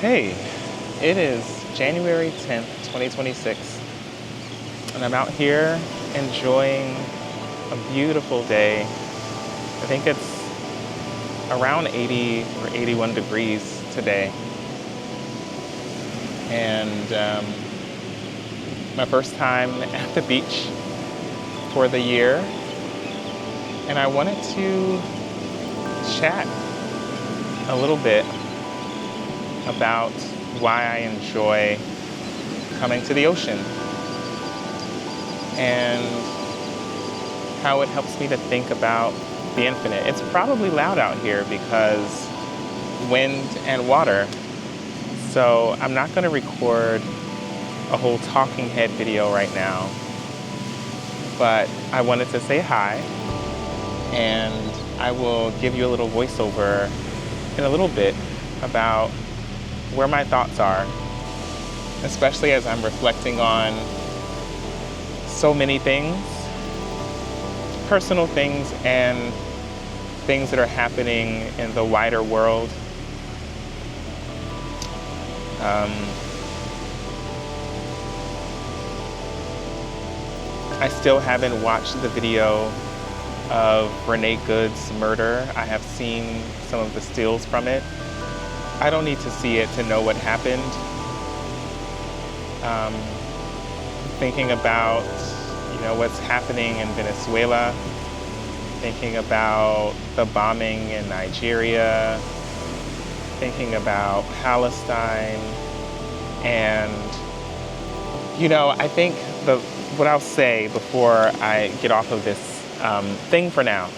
Hey, it is January 10th, 2026, and I'm out here enjoying a beautiful day. I think it's around 80 or 81 degrees today, and my first time at the beach for the year, and I wanted to chat a little bit about why I enjoy coming to the ocean and how it helps me to think about the infinite. It's probably loud out here because wind and water. So I'm not going to record a whole talking head video right now, but I wanted to say hi, and I will give you a little voiceover in a little bit about where my thoughts are, especially as I'm reflecting on so many things, personal things and things that are happening in the wider world. I still haven't watched the video of Renee Good's murder. I have seen some of the stills from it. I don't need to see it to know what happened. Thinking about, what's happening in Venezuela, thinking about the bombing in Nigeria, thinking about Palestine, and, I think what I'll say before I get off of this thing for now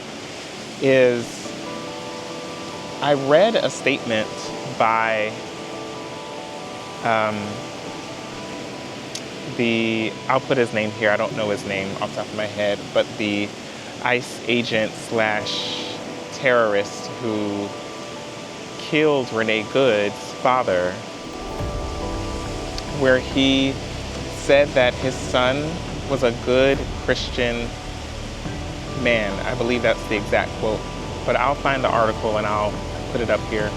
is I read a statement by I'll put his name here, I don't know his name off the top of my head, but the ICE agent / terrorist who killed Renee Good's father, where he said that his son was a good Christian man. I believe that's the exact quote, but I'll find the article and I'll put it up here.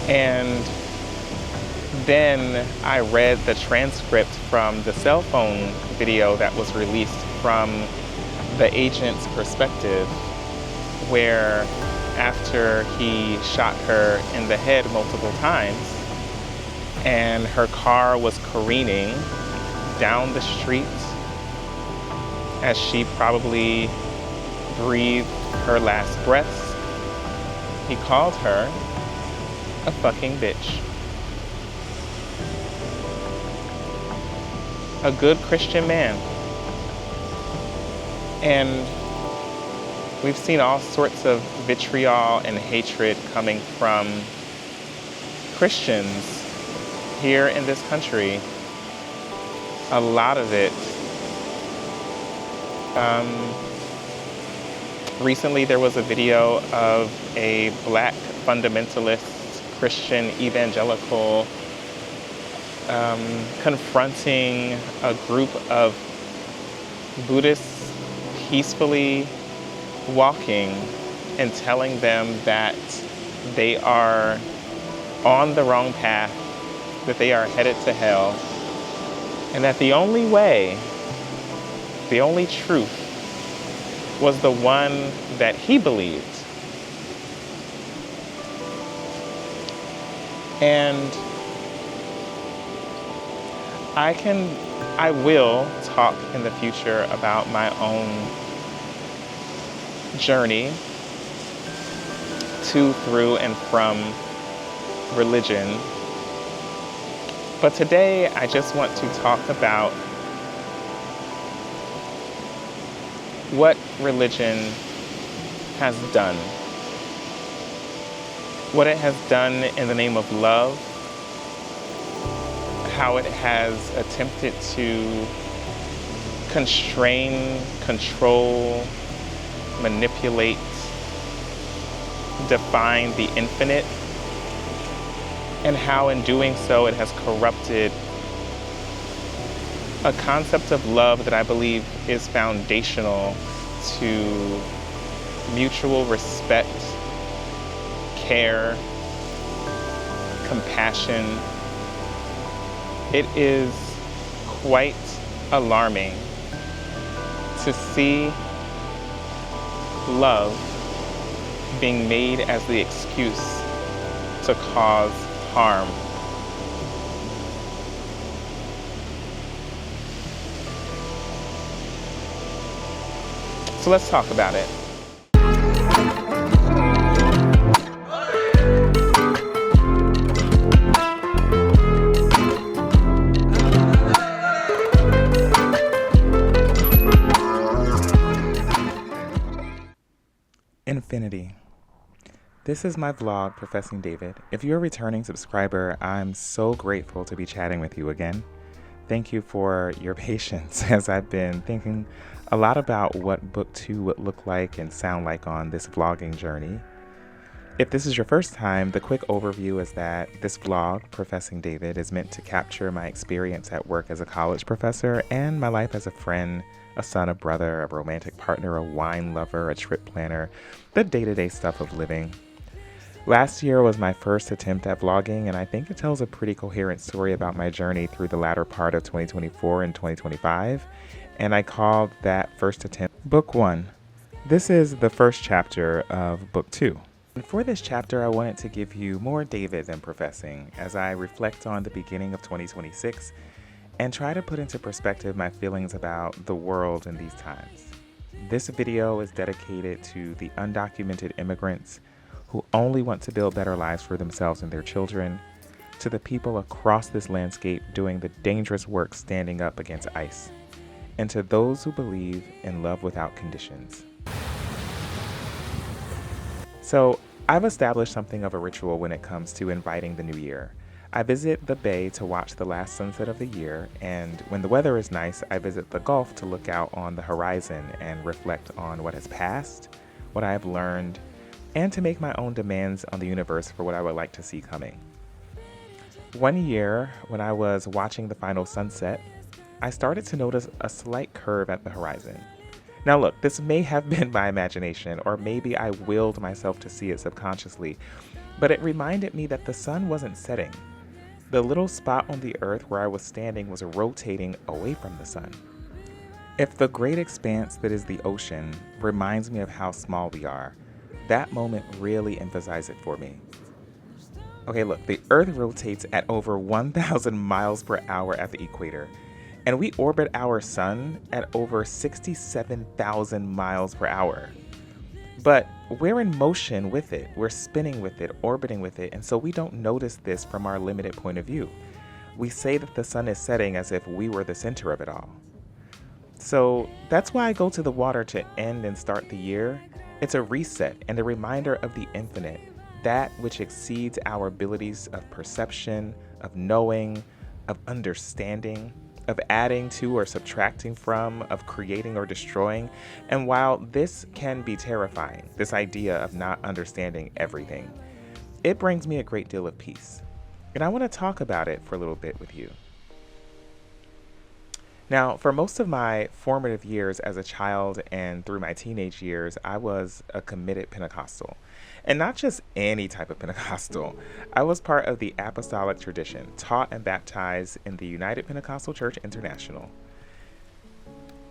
And then I read the transcript from the cell phone video that was released from the agent's perspective, where after he shot her in the head multiple times and her car was careening down the street as she probably breathed her last breaths, he called her a fucking bitch. A good Christian man. And we've seen all sorts of vitriol and hatred coming from Christians here in this country. A lot of it. Recently there was a video of a black fundamentalist Christian evangelical confronting a group of Buddhists peacefully walking and telling them that they are on the wrong path, that they are headed to hell, and that the only way, the only truth was the one that he believed. And I will talk in the future about my own journey to, through, and from religion. But today I just want to talk about what religion has done. What it has done in the name of love, how it has attempted to constrain, control, manipulate, define the infinite, and how in doing so it has corrupted a concept of love that I believe is foundational to mutual respect, care, compassion. It is quite alarming to see love being made as the excuse to cause harm. So let's talk about it. Infinity. This is my vlog, Professing David. If you're a returning subscriber, I'm so grateful to be chatting with you again. Thank you for your patience as I've been thinking a lot about what book 2 would look like and sound like on this vlogging journey. If this is your first time, the quick overview is that this vlog, Professing David, is meant to capture my experience at work as a college professor and my life as a friend, a son, a brother, a romantic partner, a wine lover, a trip planner, the day-to-day stuff of living. Last year was my first attempt at vlogging, and I think it tells a pretty coherent story about my journey through the latter part of 2024 and 2025, and I called that first attempt Book 1. This is the first chapter of Book 2. And for this chapter, I wanted to give you more David than Professing as I reflect on the beginning of 2026 and try to put into perspective my feelings about the world in these times. This video is dedicated to the undocumented immigrants who only want to build better lives for themselves and their children, to the people across this landscape doing the dangerous work standing up against ICE, and to those who believe in love without conditions. So, I've established something of a ritual when it comes to inviting the new year. I visit the bay to watch the last sunset of the year, and when the weather is nice, I visit the Gulf to look out on the horizon and reflect on what has passed, what I have learned, and to make my own demands on the universe for what I would like to see coming. One year, when I was watching the final sunset, I started to notice a slight curve at the horizon. Now look, this may have been my imagination, or maybe I willed myself to see it subconsciously, but it reminded me that the sun wasn't setting. The little spot on the earth where I was standing was rotating away from the sun. If the great expanse that is the ocean reminds me of how small we are, that moment really emphasized it for me. Okay, look, the Earth rotates at over 1,000 miles per hour at the equator, and we orbit our sun at over 67,000 miles per hour. But we're in motion with it, we're spinning with it, orbiting with it, and so we don't notice this from our limited point of view. We say that the sun is setting as if we were the center of it all. So that's why I go to the water to end and start the year. It's a reset and a reminder of the infinite, that which exceeds our abilities of perception, of knowing, of understanding, of adding to or subtracting from, of creating or destroying. And while this can be terrifying, this idea of not understanding everything, it brings me a great deal of peace. And I want to talk about it for a little bit with you. Now, for most of my formative years as a child and through my teenage years, I was a committed Pentecostal. And not just any type of Pentecostal. I was part of the Apostolic tradition, taught and baptized in the United Pentecostal Church International.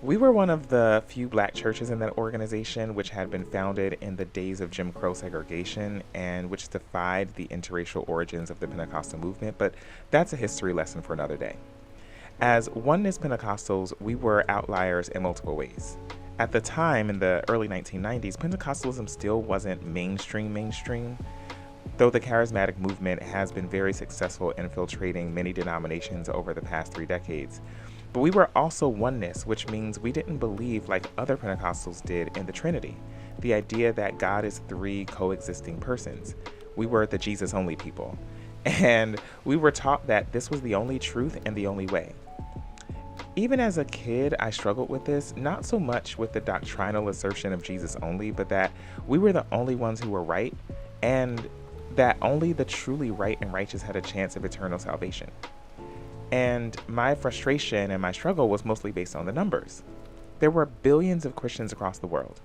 We were one of the few black churches in that organization which had been founded in the days of Jim Crow segregation and which defied the interracial origins of the Pentecostal movement, but that's a history lesson for another day. As Oneness Pentecostals, we were outliers in multiple ways. At the time, in the early 1990s, Pentecostalism still wasn't mainstream, though the charismatic movement has been very successful infiltrating many denominations over the past 3 decades. But we were also oneness, which means we didn't believe like other Pentecostals did in the Trinity, the idea that God is 3 coexisting persons. We were the Jesus-only people, and we were taught that this was the only truth and the only way. Even as a kid, I struggled with this, not so much with the doctrinal assertion of Jesus only, but that we were the only ones who were right, and that only the truly right and righteous had a chance of eternal salvation. And my frustration and my struggle was mostly based on the numbers. There were billions of Christians across the world,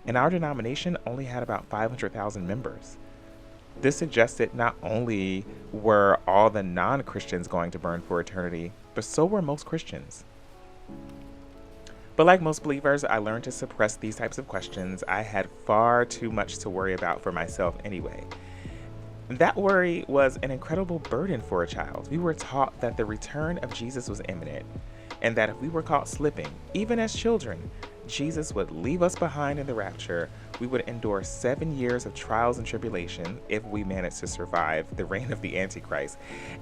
and our denomination only had about 500,000 members. This suggested not only were all the non-Christians going to burn for eternity, but so were most Christians. But like most believers, I learned to suppress these types of questions. I had far too much to worry about for myself anyway. That worry was an incredible burden for a child. We were taught that the return of Jesus was imminent, and that if we were caught slipping, even as children, Jesus would leave us behind in the rapture. We would endure 7 years of trials and tribulation if we managed to survive the reign of the Antichrist.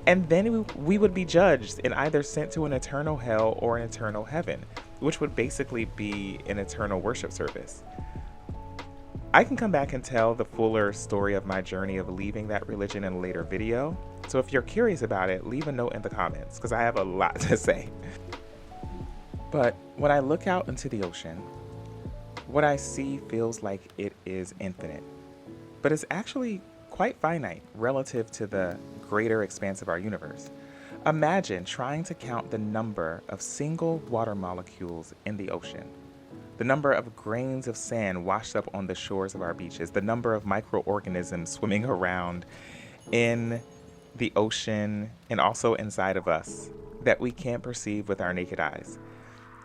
And then we would be judged and either sent to an eternal hell or an eternal heaven, which would basically be an eternal worship service. I can come back and tell the fuller story of my journey of leaving that religion in a later video. So if you're curious about it, leave a note in the comments because I have a lot to say. But when I look out into the ocean, what I see feels like it is infinite, but it's actually quite finite relative to the greater expanse of our universe. Imagine trying to count the number of single water molecules in the ocean, the number of grains of sand washed up on the shores of our beaches, the number of microorganisms swimming around in the ocean and also inside of us that we can't perceive with our naked eyes.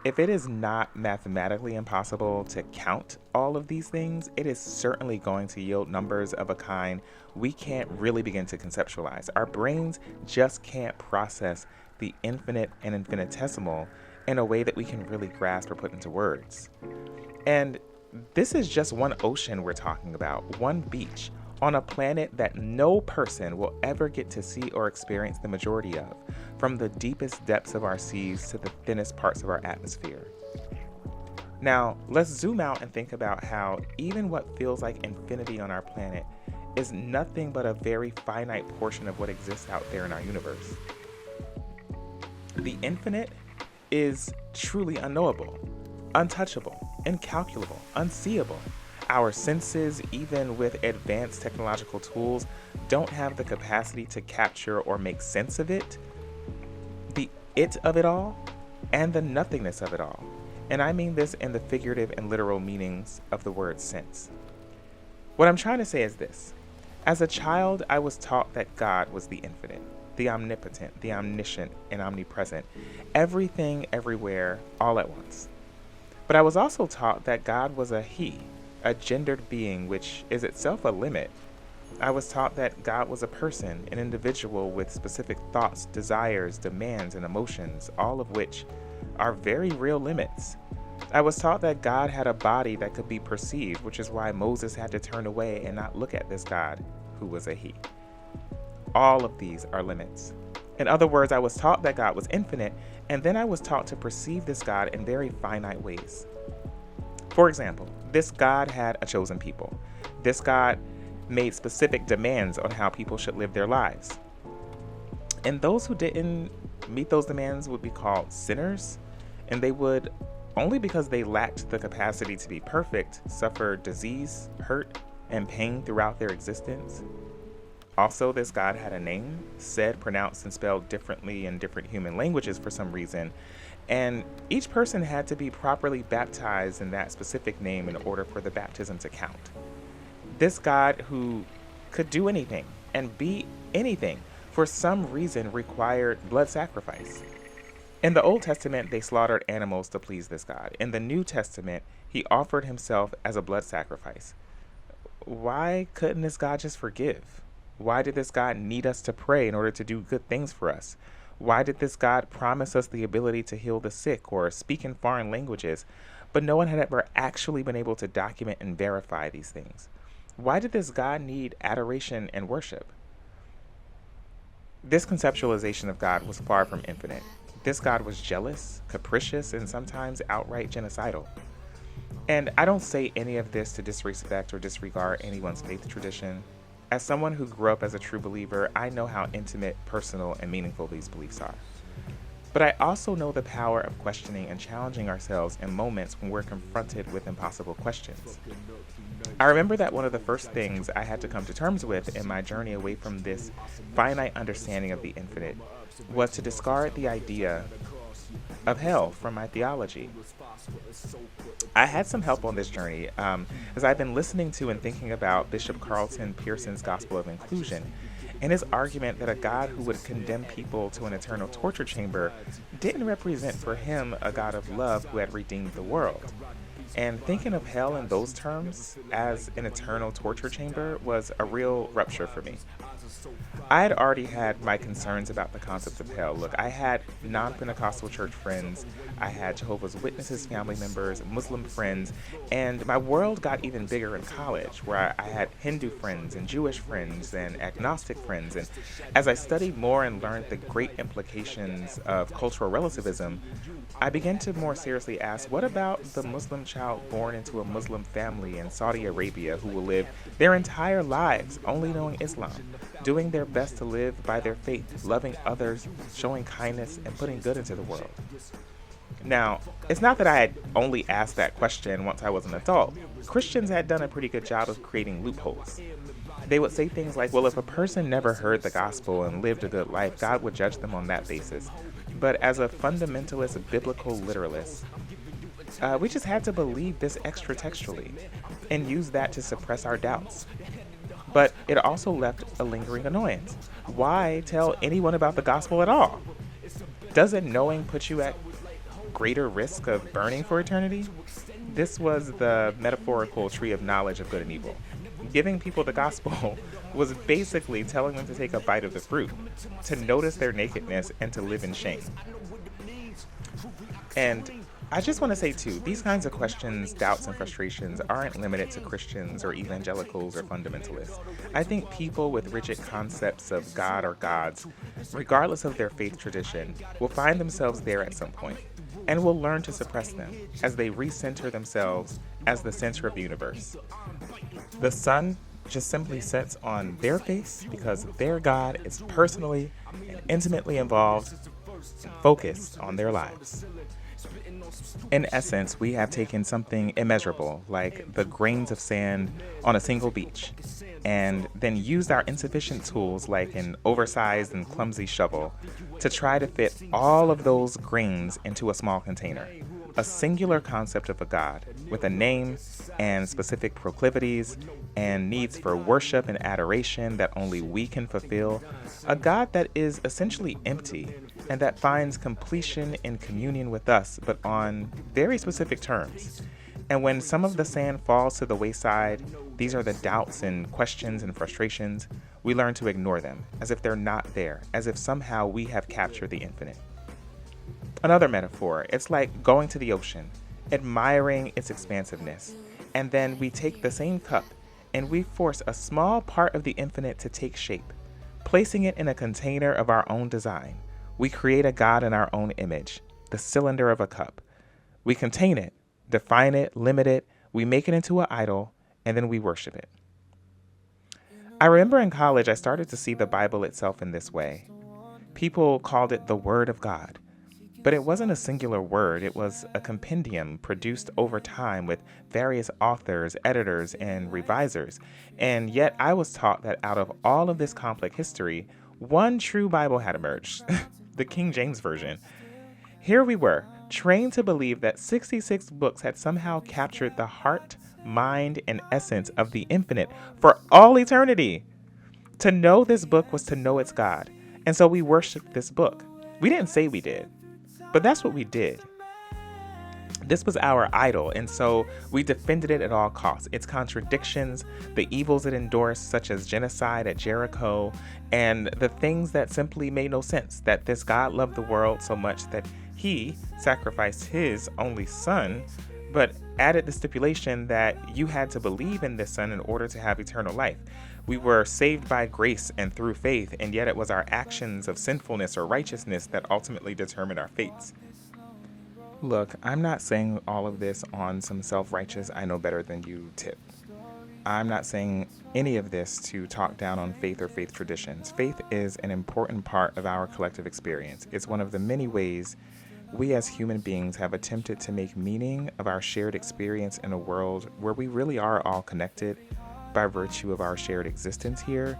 If it is not mathematically impossible to count all of these things, it is certainly going to yield numbers of a kind we can't really begin to conceptualize. Our brains just can't process the infinite and infinitesimal in a way that we can really grasp or put into words. And this is just one ocean we're talking about, one beach on a planet that no person will ever get to see or experience the majority of, from the deepest depths of our seas to the thinnest parts of our atmosphere. Now, let's zoom out and think about how even what feels like infinity on our planet is nothing but a very finite portion of what exists out there in our universe. The infinite is truly unknowable, untouchable, incalculable, unseeable. Our senses, even with advanced technological tools, don't have the capacity to capture or make sense of it, the it of it all, and the nothingness of it all. And I mean this in the figurative and literal meanings of the word sense. What I'm trying to say is this. As a child, I was taught that God was the infinite, the omnipotent, the omniscient, and omnipresent, everything, everywhere, all at once. But I was also taught that God was a he, a gendered being, which is itself a limit. I was taught that God was a person, an individual with specific thoughts, desires, demands, and emotions, all of which are very real limits. I was taught that God had a body that could be perceived, which is why Moses had to turn away and not look at this God who was a he. All of these are limits. In other words, I was taught that God was infinite, and then I was taught to perceive this God in very finite ways. For example, this God had a chosen people. This God made specific demands on how people should live their lives. And those who didn't meet those demands would be called sinners, and they would, only because they lacked the capacity to be perfect, suffer disease, hurt, and pain throughout their existence. Also, this God had a name, said, pronounced, and spelled differently in different human languages for some reason, and each person had to be properly baptized in that specific name in order for the baptism to count. This God, who could do anything and be anything, for some reason required blood sacrifice. In the Old Testament, they slaughtered animals to please this God. In the New Testament, he offered himself as a blood sacrifice. Why couldn't this God just forgive? Why did this God need us to pray in order to do good things for us? Why did this God promise us the ability to heal the sick or speak in foreign languages, but no one had ever actually been able to document and verify these things? Why did this God need adoration and worship? This conceptualization of God was far from infinite. This God was jealous, capricious, and sometimes outright genocidal. And I don't say any of this to disrespect or disregard anyone's faith tradition. As someone who grew up as a true believer, I know how intimate, personal, and meaningful these beliefs are. But I also know the power of questioning and challenging ourselves in moments when we're confronted with impossible questions. I remember that one of the first things I had to come to terms with in my journey away from this finite understanding of the infinite was to discard the idea of hell from my theology. I had some help on this journey as I've been listening to and thinking about Bishop Carlton Pearson's Gospel of Inclusion and his argument that a God who would condemn people to an eternal torture chamber didn't represent for him a God of love who had redeemed the world. And thinking of hell in those terms as an eternal torture chamber was a real rupture for me. I had already had my concerns about the concept of hell. Look, I had non-Pentecostal church friends, I had Jehovah's Witnesses family members, Muslim friends, and my world got even bigger in college, where I had Hindu friends and Jewish friends and agnostic friends. And as I studied more and learned the great implications of cultural relativism, I began to more seriously ask, what about the Muslim child born into a Muslim family in Saudi Arabia who will live their entire lives only knowing Islam, doing their best to live by their faith, loving others, showing kindness, and putting good into the world? Now, it's not that I had only asked that question once I was an adult. Christians had done a pretty good job of creating loopholes. They would say things like, well, if a person never heard the gospel and lived a good life, God would judge them on that basis. But as a fundamentalist biblical literalist, we just had to believe this extra textually and use that to suppress our doubts. But it also left a lingering annoyance. Why tell anyone about the gospel at all? Doesn't knowing put you at greater risk of burning for eternity? This was the metaphorical tree of knowledge of good and evil. Giving people the gospel was basically telling them to take a bite of the fruit, to notice their nakedness, and to live in shame. And I just want to say, too, these kinds of questions, doubts, and frustrations aren't limited to Christians or evangelicals or fundamentalists. I think people with rigid concepts of God or gods, regardless of their faith tradition, will find themselves there at some point and will learn to suppress them as they recenter themselves as the center of the universe. The sun just simply sets on their face because their God is personally and intimately involved and focused on their lives. In essence, we have taken something immeasurable, like the grains of sand on a single beach, and then used our insufficient tools, like an oversized and clumsy shovel, to try to fit all of those grains into a small container. A singular concept of a God with a name and specific proclivities and needs for worship and adoration that only we can fulfill. A God that is essentially empty and that finds completion in communion with us, but on very specific terms. And when some of the sand falls to the wayside, these are the doubts and questions and frustrations, we learn to ignore them as if they're not there, as if somehow we have captured the infinite. Another metaphor, it's like going to the ocean, admiring its expansiveness, and then we take the same cup and we force a small part of the infinite to take shape, placing it in a container of our own design. We create a God in our own image, the cylinder of a cup. We contain it, define it, limit it, we make it into an idol, and then we worship it. I remember in college I started to see the Bible itself in this way. People called it the Word of God. But it wasn't a singular word, it was a compendium produced over time with various authors, editors, and revisers. And yet I was taught that out of all of this complex history, one true Bible had emerged, the King James Version. Here we were, trained to believe that 66 books had somehow captured the heart, mind, and essence of the infinite for all eternity. To know this book was to know its God, and so we worshiped this book. We didn't say we did. But that's what we did. This was our idol, and so we defended it at all costs. Its contradictions, the evils it endorsed, such as genocide at Jericho, and the things that simply made no sense, that this God loved the world so much that he sacrificed his only son, but added the stipulation that you had to believe in this son in order to have eternal life. We were saved by grace and through faith, and yet it was our actions of sinfulness or righteousness that ultimately determined our fates. Look, I'm not saying all of this on some self-righteous, I know better than you tip. I'm not saying any of this to talk down on faith or faith traditions. Faith is an important part of our collective experience. It's one of the many ways we as human beings have attempted to make meaning of our shared experience in a world where we really are all connected by virtue of our shared existence here,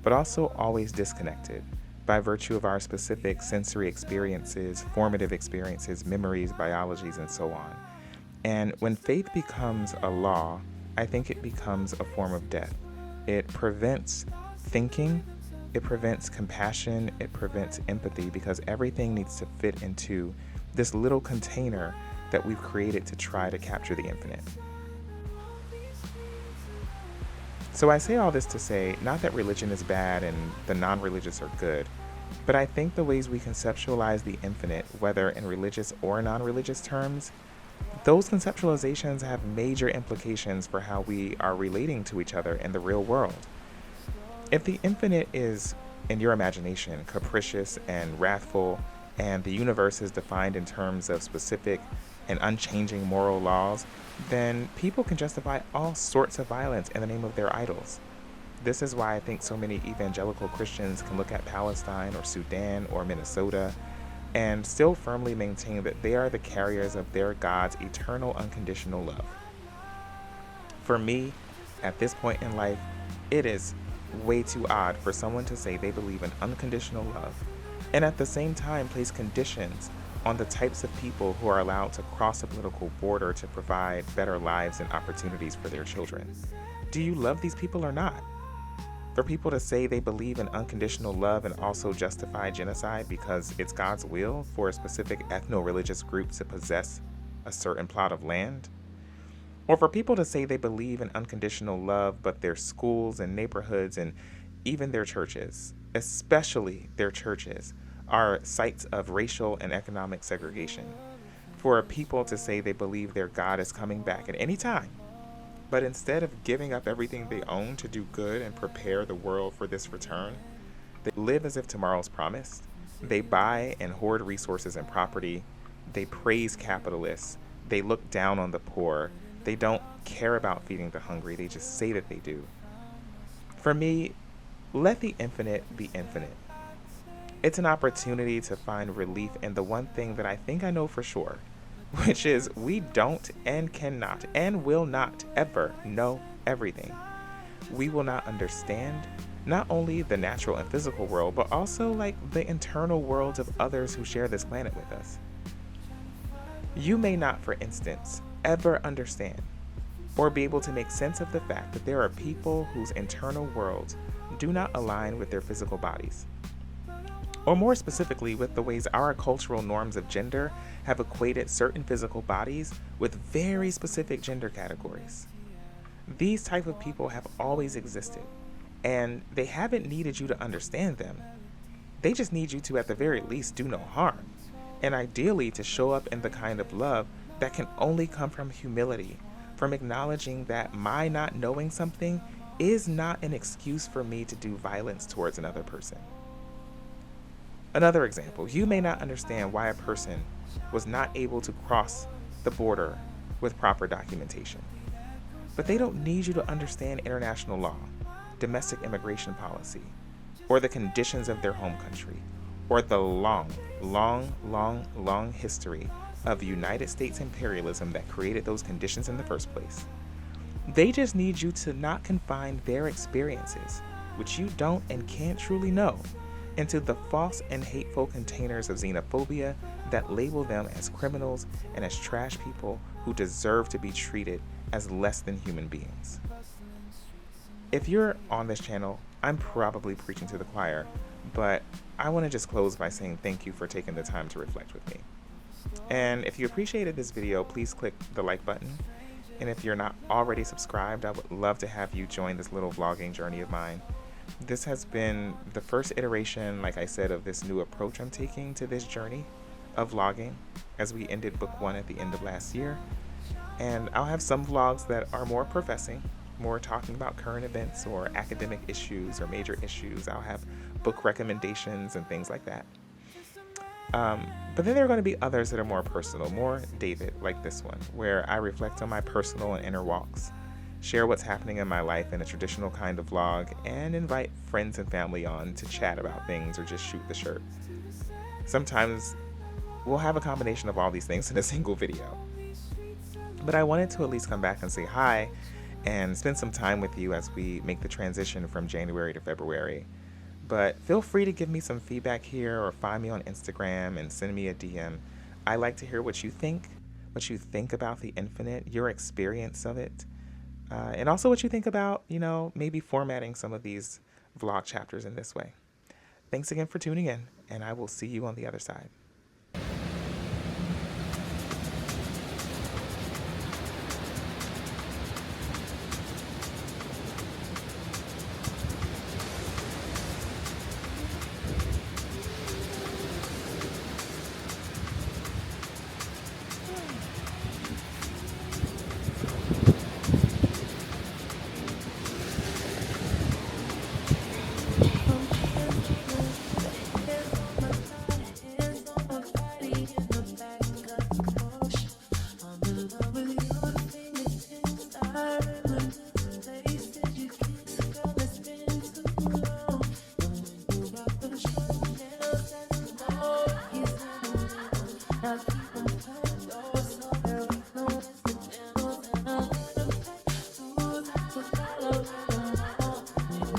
but also always disconnected by virtue of our specific sensory experiences, formative experiences, memories, biologies, and so on. And when faith becomes a law, I think it becomes a form of death. It prevents thinking, it prevents compassion, it prevents empathy, because everything needs to fit into this little container that we've created to try to capture the infinite. So I say all this to say, not that religion is bad and the non-religious are good, but I think the ways we conceptualize the infinite, whether in religious or non-religious terms, those conceptualizations have major implications for how we are relating to each other in the real world. If the infinite is, in your imagination, capricious and wrathful, and the universe is defined in terms of specific and unchanging moral laws, then people can justify all sorts of violence in the name of their idols. This is why I think so many evangelical Christians can look at Palestine or Sudan or Minnesota and still firmly maintain that they are the carriers of their God's eternal unconditional love. For me, at this point in life, it is way too odd for someone to say they believe in unconditional love and at the same time place conditions on the types of people who are allowed to cross a political border to provide better lives and opportunities for their children. Do you love these people or not? For people to say they believe in unconditional love and also justify genocide because it's God's will for a specific ethno-religious group to possess a certain plot of land? Or for people to say they believe in unconditional love, but their schools and neighborhoods and even their churches, especially their churches, are sites of racial and economic segregation. For people to say they believe their God is coming back at any time, but instead of giving up everything they own to do good and prepare the world for this return, they live as if tomorrow's promised. They buy and hoard resources and property. They praise capitalists. They look down on the poor. They don't care about feeding the hungry. They just say that they do. For me, let the infinite be infinite. It's an opportunity to find relief in the one thing that I think I know for sure, which is we don't and cannot and will not ever know everything. We will not understand not only the natural and physical world, but also like the internal worlds of others who share this planet with us. You may not, for instance, ever understand or be able to make sense of the fact that there are people whose internal worlds do not align with their physical bodies. Or more specifically, with the ways our cultural norms of gender have equated certain physical bodies with very specific gender categories. These type of people have always existed, and they haven't needed you to understand them. They just need you to, at the very least, do no harm, and ideally to show up in the kind of love that can only come from humility, from acknowledging that my not knowing something is not an excuse for me to do violence towards another person. Another example, you may not understand why a person was not able to cross the border with proper documentation, but they don't need you to understand international law, domestic immigration policy, or the conditions of their home country, or the long history of United States imperialism that created those conditions in the first place. They just need you to not confine their experiences, which you don't and can't truly know, into the false and hateful containers of xenophobia that label them as criminals and as trash people who deserve to be treated as less than human beings. If you're on this channel, I'm probably preaching to the choir, but I want to just close by saying thank you for taking the time to reflect with me. And if you appreciated this video, please click the like button. And if you're not already subscribed, I would love to have you join this little vlogging journey of mine. This has been the first iteration, like I said, of this new approach I'm taking to this journey of vlogging as we ended book 1 at the end of last year. And I'll have some vlogs that are more professing, more talking about current events or academic issues or major issues. I'll have book recommendations and things like that. But then there are going to be others that are more personal, more David, like this one, where I reflect on my personal and inner walks, share what's happening in my life in a traditional kind of vlog, and invite friends and family on to chat about things or just shoot the shirt. Sometimes we'll have a combination of all these things in a single video. But I wanted to at least come back and say hi and spend some time with you as we make the transition from January to February. But feel free to give me some feedback here or find me on Instagram and send me a DM. I like to hear what you think about the infinite, your experience of it, and also what you think about, maybe formatting some of these vlog chapters in this way. Thanks again for tuning in, and I will see you on the other side.